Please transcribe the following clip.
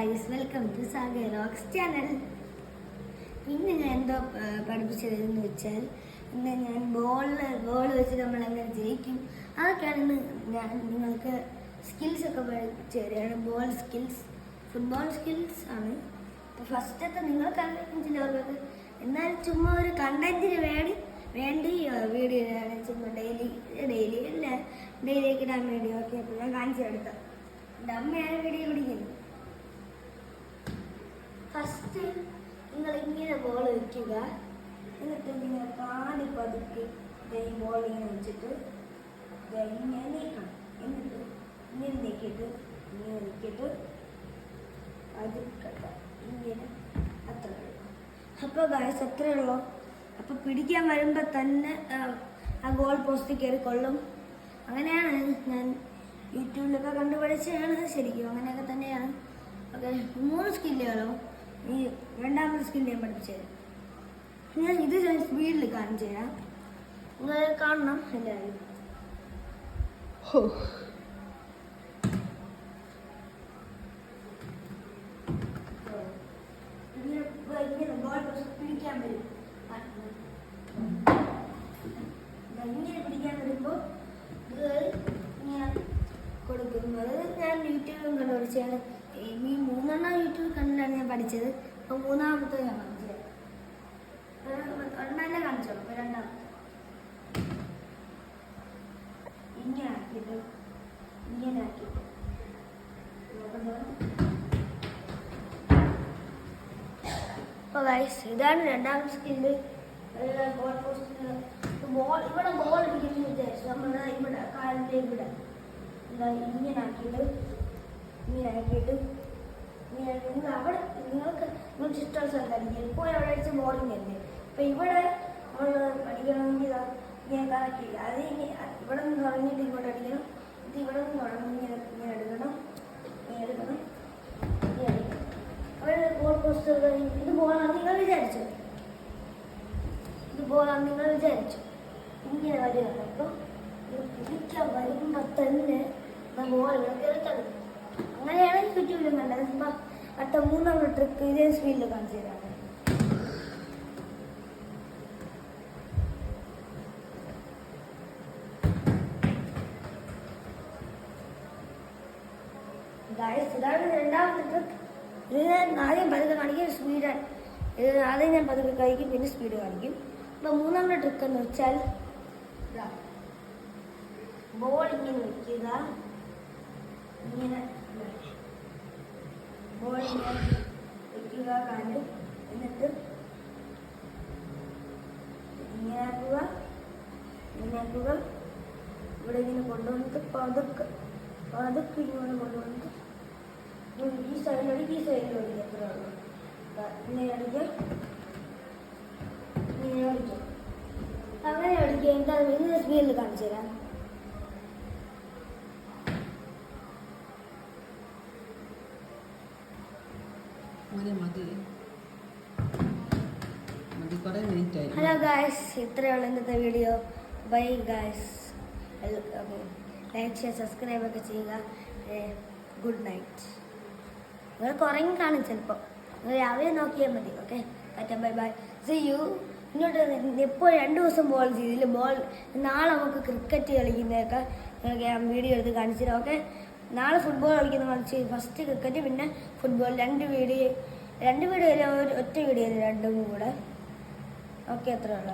Guys, welcome to Sagar rocks channel. ഇന്ന് ഞാൻ എന്തോ പഠിപ്പിച്ചതെന്ന് വെച്ചാൽ, ഇന്ന് ഞാൻ ബോൾ വെച്ച് നമ്മൾ എങ്ങനെ ജയിക്കും അതൊക്കെയാണ് ഇന്ന് ഞാൻ നിങ്ങൾക്ക് സ്കിൽസ് ഒക്കെ പഠിപ്പിച്ചു തരികയാണ്. ബോൾ സ്കിൽസ്, ഫുട്ബോൾ സ്കിൽസ് ആണ്. ഫസ്റ്റത്തെ നിങ്ങൾക്ക് അറിയിച്ചില്ലവർക്ക്, എന്നാൽ ചുമ്മാ ഒരു കണ്ടന്റിന് വേണ്ടി വീഡിയോ ചുമ്മാ ഡെയിലി ഇടാൻ വേണ്ടി. ഓക്കെ, അപ്പോൾ ഞാൻ കാണിച്ചു കൊടുക്കാം. എൻ്റെ അമ്മയാണ് വീഡിയോ പിടിക്കുന്നത്. ഫസ്റ്റ് നിങ്ങൾ ഇങ്ങനെ ബോൾ വയ്ക്കുക, എന്നിട്ട് ഇങ്ങനെ കാലി പതുക്കി ഈ ബോൾ ഇങ്ങനെ വെച്ചിട്ട് ഇങ്ങനെ നീക്കണം. എന്നിട്ട് ഇങ്ങനെ നീക്കിയിട്ട് പതുക്കെ ഇങ്ങനെ അത്ര. അപ്പോൾ ഗായ്സ് അത്രയേ ഉള്ളൂ. അപ്പോൾ പിടിക്കാൻ വരുമ്പോൾ തന്നെ ആ ഗോൾ പോസ്റ്റ് കയറി കൊള്ളും. അങ്ങനെയാണ് ഞാൻ യൂട്യൂബിലൊക്കെ കണ്ടുപിടിച്ചാണ്. ശരിക്കും അങ്ങനെയൊക്കെ തന്നെയാണ്. ഓക്കെ, 3 സ്കില്ലുകളും ഈ രണ്ടാമത്തെ സ്കില്ല് ഞാൻ പഠിപ്പിച്ചത്. ഞാൻ ഇത് സ്പീഡിൽ കാണിച്ചു തരാം, നിങ്ങൾ കാണണം എല്ലാവരും. ഇങ്ങനെ ബോൾ പിടിക്കാൻ വരും. ഇങ്ങനെ പിടിക്കാൻ വരുമ്പോൾ ഇങ്ങനെ കൊടുക്കുന്നത് ഞാൻ യൂട്യൂബിൽ കണ്ടുപിടിച്ചാണ്. ഈ 3 യൂട്യൂബിൽ കണ്ടിട്ടാണ് ഞാൻ പഠിച്ചത്. അപ്പോൾ 3ാമത്തെ ഞാൻ പഠിച്ചത്. ഒരെണ്ണം കാണിച്ചോളൂ. അപ്പോൾ 2ാമത്തെ ഇങ്ങനെ ആക്കിയിട്ട് അപ്പോൾ ഗൈസ്, ഇതാണ് 2ാമത്തെ സ്കില്ല്. ബോൾ പോസ്റ്റ് ഇവിടെ ബോൾ അടിക്കുന്നു വിചാരിച്ചു. നമ്മൾ ഇവിടെ കാലിൻ്റെ ഇവിടെ ഇങ്ങനെ ആക്കിയിട്ട് നിങ്ങൾ അവിടെ നിങ്ങൾക്ക് ഇഷ്ടമുള്ള സ്ഥലത്ത് അടിക്കുക. ഇപ്പോൾ അവിടെ അടിച്ച ബോളിങ് തന്നെ. അപ്പോൾ ഇവിടെ നമ്മൾ അടിക്കണമെങ്കിൽ ഇങ്ങനെ കറക്കില്ല. അത് ഇവിടെ നിന്ന് തുടങ്ങിയിട്ട് ഇങ്ങോട്ട് അടിക്കണം. ഇത് ഇവിടെ നിന്ന് തുടങ്ങി ഇങ്ങനെ എടുക്കണം. ഇങ്ങനെ അടിക്കണം. അവിടെ ബോൾ പോസ്റ്റ് ഇത് ബോളാണ് നിങ്ങൾ വിചാരിച്ചു. ഇങ്ങനെ വരിക. അപ്പോൾ പിടിക്കാൻ വരുമ്പോൾ തന്നെ ബോൾ കേൾക്കണം. അങ്ങനെയാണ് യൂട്യൂബിലും കണ്ടത്. അടുത്ത 3ാമത്തെ ട്രിക്ക് ഇതേ സ്പീഡിൽ കാണിച്ചു തരാം. ഇതാണ് 2ാമത്തെ ട്രിക്ക്. ഇത് ഞാൻ ആദ്യം പതുക്കെ കാണിക്കും, സ്പീഡാണ്. ആദ്യം ഞാൻ പതുക്കെ കഴിക്കും, പിന്നെ സ്പീഡ് കാണിക്കും. അപ്പോൾ 3ാമത്തെ ട്രിക്ക് എന്ന് വെച്ചാൽ ബോൾ ഇങ്ങനെ വയ്ക്കുക. ഇങ്ങനെ ബോൾ ഇങ്ങനെ വയ്ക്കുക കാലും. എന്നിട്ട് ഇങ്ങനെ ആക്കുക. ഇവിടെ ഇങ്ങനെ കൊണ്ടുവന്നിട്ട് പതുക്കെ ഇങ്ങനെ കൊണ്ടുവന്നിട്ട് ഈ സൈഡിലൊടിക്കുക. എത്ര ഉള്ളൂ ഇങ്ങനെ അടിക്കുക. അങ്ങനെ അടിക്കുക. എന്താ ഇങ്ങനെ സ്പീഡിൽ കാണിച്ചു തരാം. ഹലോ ഗായ്സ്, ഇത്രയുള്ള ഇന്നത്തെ video. Bye guys. Like, share, subscribe ഒക്കെ ചെയ്യുക. Good night. നിങ്ങൾ കുറേ കാണും ചിലപ്പോൾ. നിങ്ങൾ രാവിലെ നോക്കിയാൽ മതി. Okay, bye bye, see you. ഇങ്ങോട്ട് എപ്പോൾ 2 ദിവസം ബോൾ ചെയ്തില്ല. നാളെ നമുക്ക് ക്രിക്കറ്റ് കളിക്കുന്നതൊക്കെ നിങ്ങൾക്ക് ഞാൻ വീഡിയോ എടുത്ത് കാണിച്ചില്ല. ഓക്കെ, നാളെ ഫുട്ബോൾ കളിക്കുന്ന കാണിച്ച്. ഫസ്റ്റ് ക്രിക്കറ്റ്, പിന്നെ ഫുട്ബോൾ. 2 വീഡിയോ അല്ല, ഒറ്റ വീഡിയോ 2ഉം കൂടെ. ഓക്കെ, അത്ര ഉള്ള.